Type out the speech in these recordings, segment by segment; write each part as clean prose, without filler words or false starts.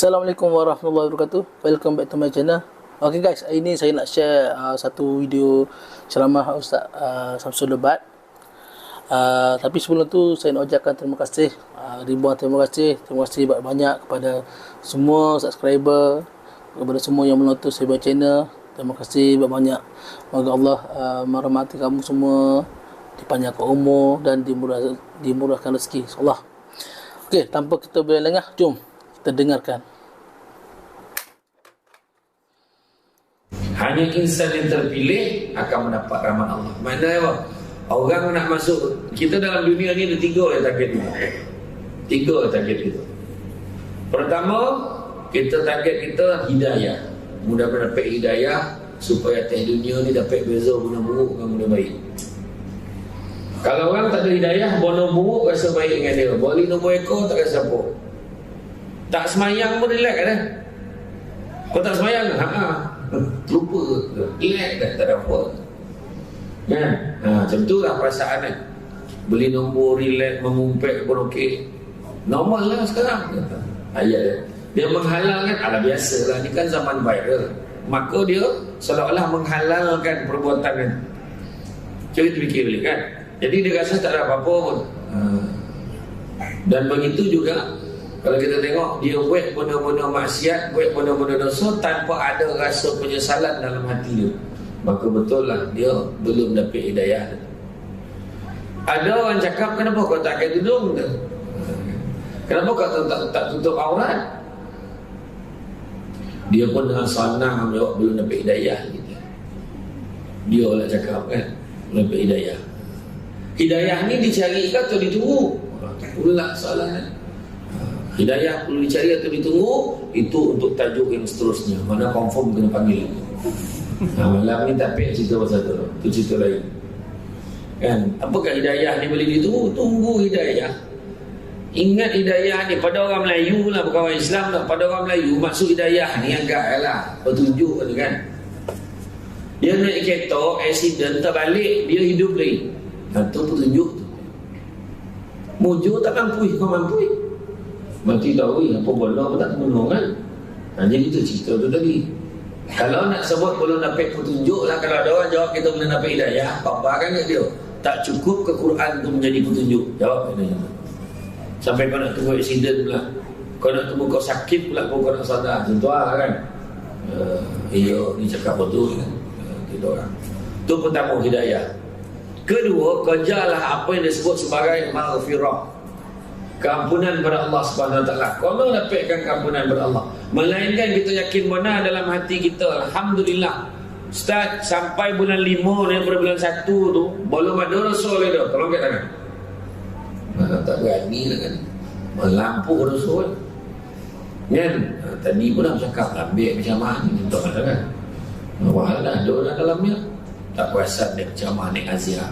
Assalamualaikum warahmatullahi wabarakatuh. Welcome back to my channel. Okay guys, hari ni saya nak share satu video ceramah Ustaz Samsul Lebat. Tapi sebelum tu saya nak ucapkan terima kasih, ribuan terima kasih banyak kepada semua subscriber, kepada semua yang menonton saya buat channel. Terima kasih banyak. Moga Allah merahmati kamu semua, dipanjangkan umur dan dimurahkan rezeki insyaallah. Okey, tanpa kita berlengah, jom kita dengarkan. Hanya insan yang terpilih akan mendapat rahmat Allah. Maknanya apa? Orang nak masuk, kita dalam dunia ni ada tiga yang target kita. Tiga target kita. Pertama, kita target kita hidayah. Mudah-mudahan dapat hidayah supaya atas dunia ni dapat beza guna buruk dengan guna baik. Kalau orang tak ada hidayah, guna buruk rasa baik dengan dia. Balik nombor ekor tak rasa apa. Tak semayang pun relax kan? Kau tak semayang? Lupa. Relax dah, tak ada apa. Kan? Macam tu lah perasaan kan? Beli nombor, relax, mengumpet pun okey. Normal lah sekarang. Ayat dia menghalalkan, biasa lah. Ni kan zaman viral. Maka dia seolah-olah menghalalkan perbuatan kan. Cuba kita fikir balik kan? Jadi dia rasa tak ada apa-apa pun. Dan begitu juga kalau kita tengok dia buat benda-benda maksiat, buat benda-benda dosa tanpa ada rasa penyesalan dalam hati dia, maka betul lah dia belum dapat hidayah. Ada orang cakap, kenapa kau tak pakai tudung ke? Kenapa kau tak tutup aurat? Dia pun dengan senang menjawab belum dapat hidayah gitu. Dia lah cakap kan, belum dapat hidayah. Hidayah ni dicari ke atau ditunggu? Pula soalannya. Hidayah perlu dicari atau ditunggu? Itu untuk tajuk yang seterusnya. Mana confirm kena panggil. Malam ni tak payah cerita pasal tu. Itu cerita lain. Kan? Apakah hidayah ni boleh ditunggu? Tunggu hidayah. Ingat hidayah ni pada orang Melayu lah, bukan orang Islam lah. Pada orang Melayu maksud hidayah ni agak lah petunjuk kan. Dia naik kereta, accident, terbalik, dia hidup lagi. Itu petunjuk tu. Mujur tak mampu, kau mampu. Mati tahu apa bola apa tak menolong kan. Jadi itu cerita tu tadi. Kalau nak sebut belum dapat petunjuk lah, kalau ada orang jawab kita belum dapat hidayah, apa kan dia? Tak cukup ke Quran tu menjadi petunjuk. Jawab dia. Sampai kau nak tunggu accident pula, kau nak tunggu kau sakit pula, kau nak sadar. Contoh lah kan. Ni cakap betul kan. Kita orang. Itu pertama hidayah. Kedua, kejarlah apa yang disebut sebagai maghfirah, keampunan pada Allah Subhanahu Wa Taala. Kau mau dapatkan keampunan pada Allah, melainkan kita yakin benar dalam hati kita, alhamdulillah Ustaz, sampai bulan 5 daripada bulan 1 tu belum ada dosa lagi dah. Tolong kat tangan. Tak berani lah kan, melampau dosa kan. Tadi pun dah bercakap ambil macam ni contoh kan. Wahala ada dalamnya, tak perasan dia macam mana naik aziah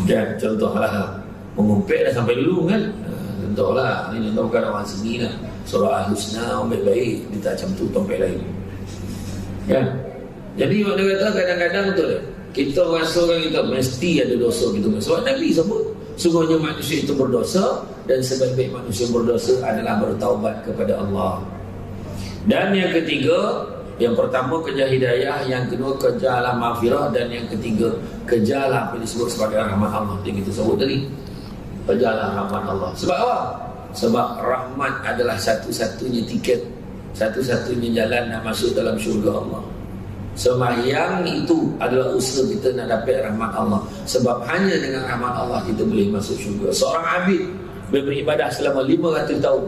kan. Contohlah mengumpet dah sampai dulu kan. Contohlah, ni contoh bukan orang sini lah. Surah Al-Husna, ambil baik, dia tak macam tu tompek lain kan. Jadi dia kata kadang-kadang betul lah, kita rasakan kita mesti ada dosa gitu. Sebab Nabi sebut sungguhnya manusia itu berdosa, dan sebaik-baik manusia berdosa adalah bertaubat kepada Allah. Dan yang ketiga, yang pertama kejar hidayah, yang kedua kejarlah maghfirah, dan yang ketiga kejarlah apa yang disebut sebagai rahmat Allah yang kita sebut tadi. Kejarlah rahmat Allah. Sebab apa? Sebab rahmat adalah satu-satunya tiket, satu-satunya jalan nak masuk dalam syurga Allah. Sembahyang itu adalah usaha kita nak dapat rahmat Allah. Sebab hanya dengan rahmat Allah kita boleh masuk syurga. Seorang abid beribadah selama 500 tahun,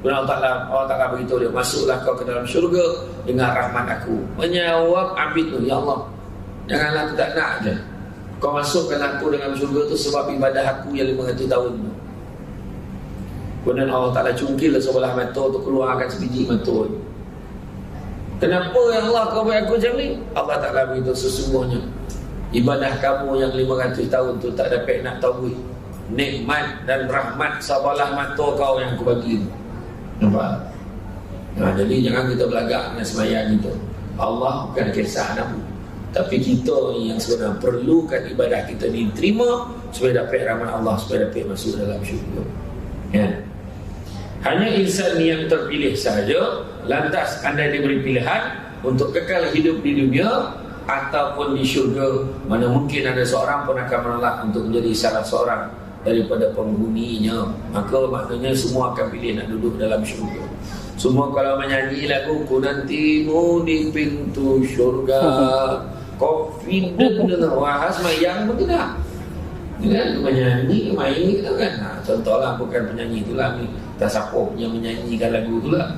Allah Ta'ala beritahu dia, masuklah kau ke dalam syurga dengan rahmat aku. Menjawab abid tu, ya Allah, janganlah aku tak nak je kau masukkan aku dengan syurga tu sebab ibadah aku yang 500 tahun tu. Kemudian Allah Ta'ala cungkil sebelah mata tu, keluarkan sebiji mata tu. Kenapa ya Allah kau buat aku macam ni? Allah Ta'ala beritahu, sesungguhnya ibadah kamu yang 500 tahun tu tak dapat nak tahu nikmat dan rahmat sebelah mata kau yang aku bagi. Nampak? Jadi jangan kita belagak dengan sembahyang itu. Allah bukan kisah Nabi, tapi kita yang sebenarnya perlukan ibadah kita diterima supaya dapat rahmat Allah, supaya dapat masuk dalam syurga. Ya. Hanya insan yang terpilih sahaja, lantas anda diberi pilihan untuk kekal hidup di dunia ataupun di syurga. Mana mungkin ada seorang pun akan menolak untuk menjadi salah seorang daripada penghuninya. Maka maknanya semua akan pilih nak duduk dalam syurga. Semua kalau menyanyi lagu ku nantimu di pintu syurga, confident dengan wahas mayang betul tak? Kan menyanyi main kita kan. Contohlah bukan penyanyi itulah ni, tak siapa yang menyanyikan lagu itulah.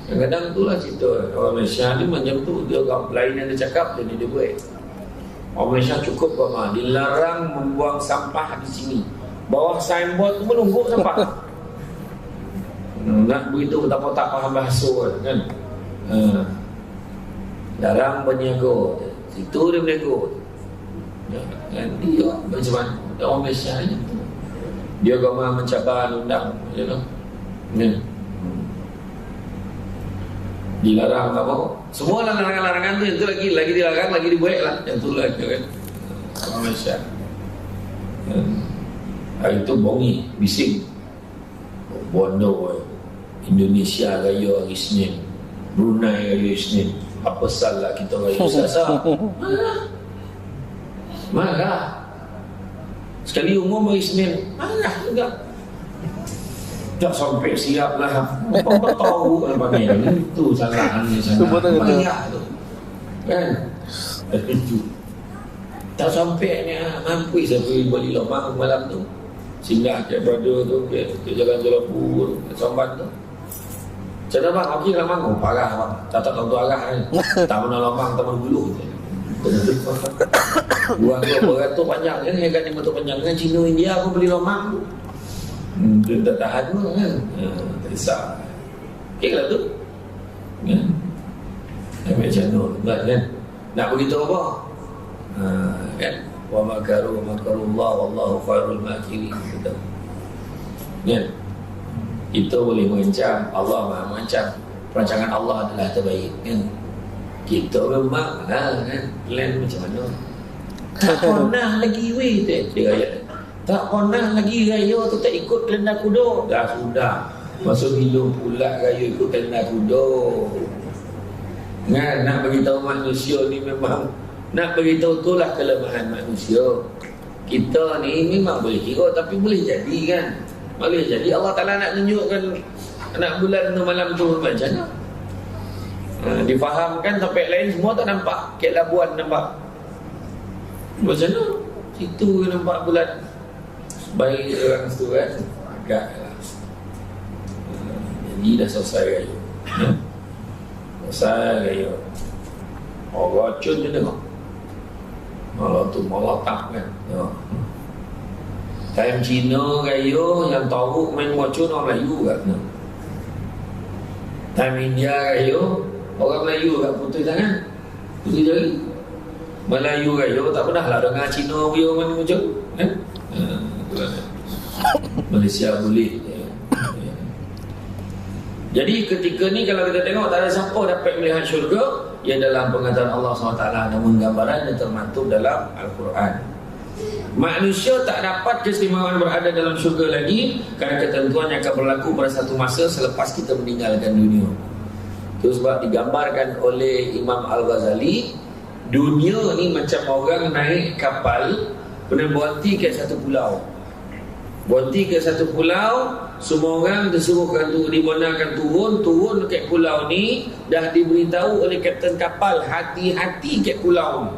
Kadang-kadang itulah cerita orang Malaysia ni macam tu, dia orang lain yang dia cakap dia buat. Orang Malaysia cukup apa? Dilarang membuang sampah di sini. Bawah signboard tu menumpuk sampah. Nak begitu betapa tak faham bahasa kan. Larang berniaga. Situ dia berniaga. Ya, kan dia macam mana? Orang Malaysia ni. Dia agama mencabar undang, you know. Kan? Dilarang apa? Semua larangan-larangan tu yang tu lagi dilarang, lagi dibuat lah. Yang tu lagi kan. Orang Malaysia. Hari tu bongi, bising. Bondo Indonesia raya hari Isnin, Brunei raya Isnin. Apa salah kita raya Selasa? Marah. Sekali umum hari Isnin, marah juga. Tak sampai siap lah. Apa tahu apa ni? Itu salahnya sana. Banyak tu. Kan? Itu. Tak sampai ni mampu sampai balik lomang malam tu. Singgah ke brother tu ke jalan-jalan pur ke Samban tu. Cakap bang, okey lah bang. Oh, parah bang. Tak tahu arah ni. Tak pernah lomang, tak pernah bulu. Buang tu beratur panjang kan. Yang kan ni motor panjang kan. Cina India pun beli lomang tu. Dia tak tahan pun kan. Tak kisah. Okay lah tu kan. Macam tu kan. Nak beritahu apa? Kan. Wa makaru makarullah wallahu khairul makirin. Kan. Kita boleh mengancam, Allah maha mengancam. Perancangan Allah adalah terbaik kan. Kita memang kan plan macam mana. Tak pernah lagi weh dia ayat. Tak pernah lagi raya tu tak ikut kalender kuda. Dah sudah. Masuk hidup pula raya ikut kalender kuda. Kan nak beritahu manusia ni memang nak beritahu itulah kelemahan manusia. Kita ni memang boleh kira tapi boleh jadi kan. Boleh jadi Allah Ta'ala nak tunjukkan anak bulan tu malam tu macam mana. Difahamkan sampai lain semua tak nampak. Kek Labuan nampak. Macam mana? Itu nampak bulan. Baik orang tu kan. Agak lah. Jadi dah selesai raya. Selesai raya. Orang racun je tengok. Malah tu malah tak kan. Time Cina raya yang tahu main racun orang Melayu kat sana. Time India raya orang Melayu kat putih tangan. Putih jari. Melayu raya tak pernah lah dengar Cina raya main racun kan. Malaysia boleh. Jadi ketika ni kalau kita tengok tak ada siapa dapat melihat syurga yang dalam pengetahuan Allah SWT, namun gambarannya termaktub dalam Al-Quran. Manusia tak dapat keistimewaan berada dalam syurga lagi kerana ketentuan yang akan berlaku pada satu masa selepas kita meninggalkan dunia. Itu sebab digambarkan oleh Imam Al-Ghazali, dunia ni macam orang naik kapal kemudian berhenti ke satu pulau. Berhenti ke satu pulau, semua orang disuruhkan tu di mana akan turun dekat pulau ni. Dah diberitahu oleh kapten kapal, hati-hati kat pulau ni.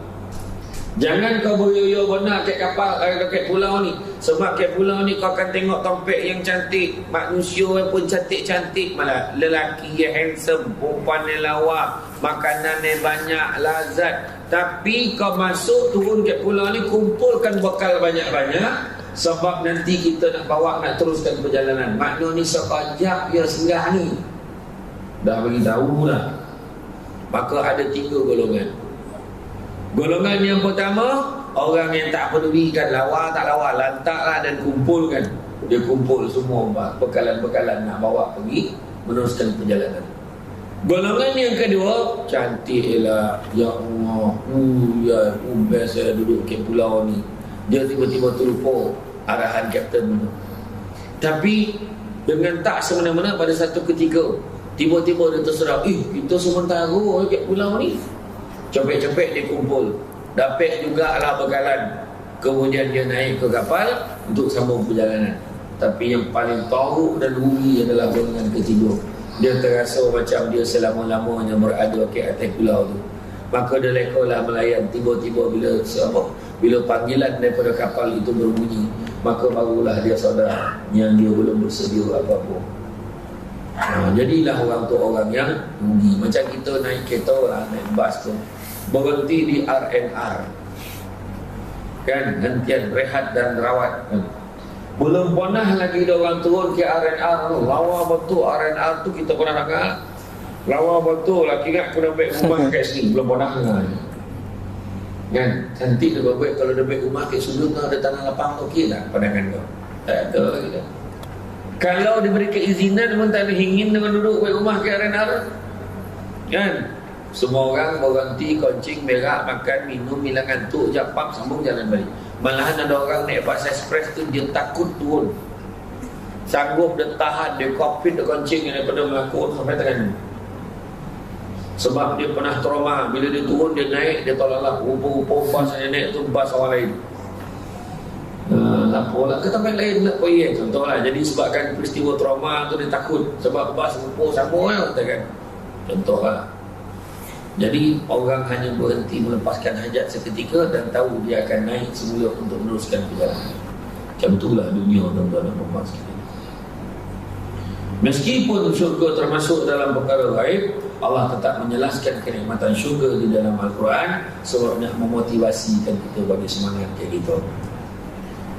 Jangan kau beryoyo benar kat kapal dekat pulau ni. Sebab kat pulau ni kau akan tengok tompek yang cantik, manusia pun cantik-cantik, malah lelaki yang handsome, perempuan yang lawa, makanan yang banyak, lazat. Tapi kau masuk turun kat pulau ni, kumpulkan bekal banyak-banyak. Sebab nanti kita nak bawa, nak teruskan perjalanan. Makna ni sekejap ya singgah ni. Dah beritahu dah. Maka ada 3 golongan. Golongan yang pertama, orang yang tak pedulikan lawa tak lawa, lantaklah dan kumpulkan. Dia kumpul semua bekalan-bekalan nak bawa pergi meneruskan perjalanan. Golongan yang kedua, cantik lah, ya Allah, ya best saya duduk ke pulau ni. Dia tiba-tiba terlupa arahan kapten tu. Tapi Dengan tak semena-mena pada satu ketika tiba-tiba dia tersedar, kita sementara dekat pulau ni. Cepet-cepet dia kumpul, dapat jugalah bekalan. Kemudian dia naik ke kapal untuk sambung perjalanan. Tapi yang paling teruk dan rugi adalah golongan ketiga. Dia terasa macam dia selama-lamanya berada ke atas pulau tu. Maka dia lekalah melayan. Tiba-tiba bila panggilan daripada kapal itu berbunyi, maka barulah dia sadar yang dia belum bersedia apa-apa. Jadilah orang tu orang yang rugi. Macam kita naik kereta lah, naik bas tu, berhenti di R&R kan, hentian rehat dan rawat kan. Belum pernah lagi ada orang turun ke R&R. Lawa betul R&R tu, kita pernah dengar. Lawa betul lah, kira aku dah baik rumah kat sini. Belum pernah dengar kan. Cantik dia baik, kalau dia baik rumah kat sudut ada tanah lapang, okey tak pandangan kau? Tak ada lagi dah. Kalau diberi keizinan pun tak ada ingin dengan duduk baik rumah kat R&R kan. Semua orang berhenti, kencing, berak, makan, minum, hilang ngantuk, japap, sambung jalan balik. Malahan ada orang naik bas ekspres tu, dia takut turun. Sanggup dia tahan, dia kopit, dia kencing daripada melakukan sampai tengah. Sebab dia pernah trauma. Bila dia turun, dia naik, dia tolak rupa-rupa bas yang naik tu bas orang lain. Laporlah ke tempat lain nak pergi. Contohlah, jadi sebabkan peristiwa trauma tu dia takut. Sebab bas rupa sama kan. Contohlah. Jadi orang hanya berhenti melepaskan hajat seketika dan tahu dia akan naik semula untuk meneruskan perjalanan. Macam itulah dunia tuan-tuan dan puan-puan sekalian. Meskipun syurga termasuk dalam perkara gaib, Allah tetap menjelaskan kenikmatan syurga di dalam Al-Quran sebab nak memotivasikan kita bagi semangat kayak gitu.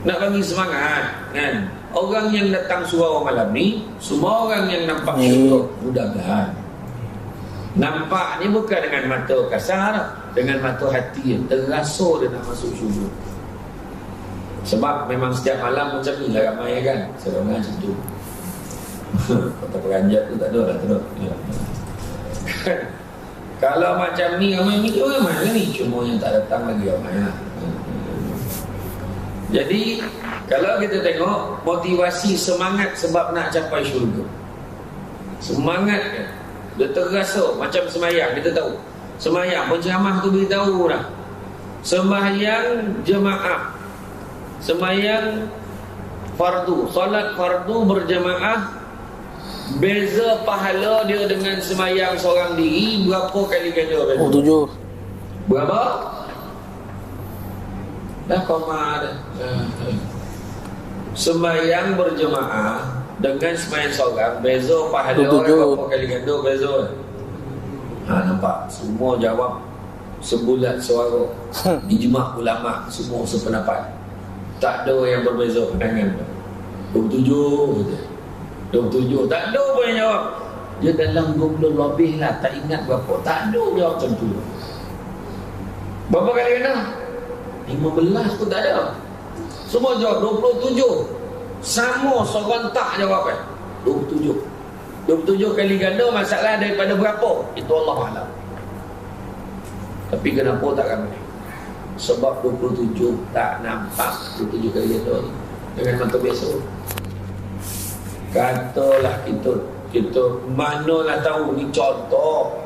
Nak bagi semangat kan. Orang yang datang surau malam ni, semua orang yang nampak syurga, mudah-mudahan nampak ni bukan dengan mata kasar, dengan mata hati, terasa dia nak masuk syurga. Sebab memang setiap malam macam ni lah ramai kan, serongan macam tu. Kata peranjat tu tak ada lah, tak ada. Kalau macam ni ramai ni, ramai lah ni, cuma yang tak datang lagi ramai lah. Jadi kalau kita tengok motivasi semangat sebab nak capai syurga, semangat kan, dia terasa macam semayang. Kita tahu semayang, penceramah tu beritahu dah, semayang jemaah, semayang fardu, solat fardu berjemaah, beza pahala dia dengan semayang seorang diri berapa kali ganda beza? 7. Berapa? Dah koma dah. Semayang berjemaah dengan semayang seorang, beza pahala berapa kali ganda beza? Nampak? Semua jawab sebulat suara. Ijma' ulama' semua sependapat. Tak ada yang berbeza pandangan. 27 tak ada pun yang jawab. Dia dalam 20 lebih lah, tak ingat berapa. Tak ada jawab macam tu. Berapa kali ganda? 15 pun tak ada. Semua jawab 27. Sama seorang tak jawab kan. 27 kali ganda, masalah daripada berapa? Itu Allah Alam. Tapi kenapa tak ramai? Sebab 27 tak nampak 27 kali ganda dengan mata biasa. Katalah kita manalah tahu ni contoh.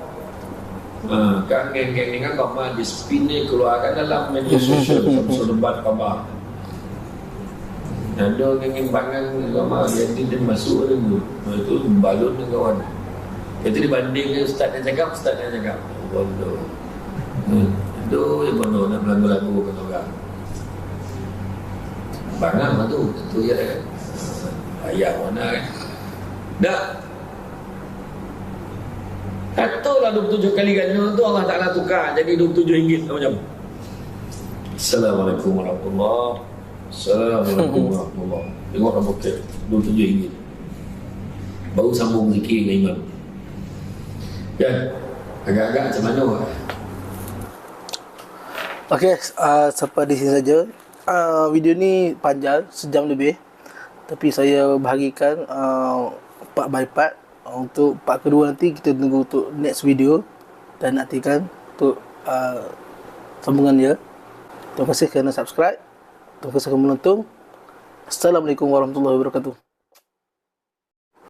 Kan geng-geng ni kan kau di spin ni keluarkan dalam media sosial sama debat khabar. Ada geng-geng bangang kau dia masuk dulu. Itu balon dengan kawan. Kita dibanding dengan ustaz yang cakap, bodoh. Aduh, yang bodoh nak lagu-lagu kan orang. Bangang lah tu, tentu ya kan. Ayah mana kan. Dah. Katalah 27 kali ganda tu Allah Ta'ala tukar jadi RM27 macam. Assalamualaikum warahmatullahi wabarakatuh. Assalamualaikum warahmatullahi wabarakatuh. Tengok dah bokeh RM27. Baru sambung zikir dengan imam. Kan? Agak-agak macam mana? Okey, sampai di sini saja. Video ni panjang, sejam lebih. Tapi saya bahagikan part by part. Untuk part kedua nanti kita tunggu untuk next video dan nantikan untuk sambungan dia. Terima kasih kerana subscribe. Terima kasih kerana menonton. Assalamualaikum warahmatullahi wabarakatuh.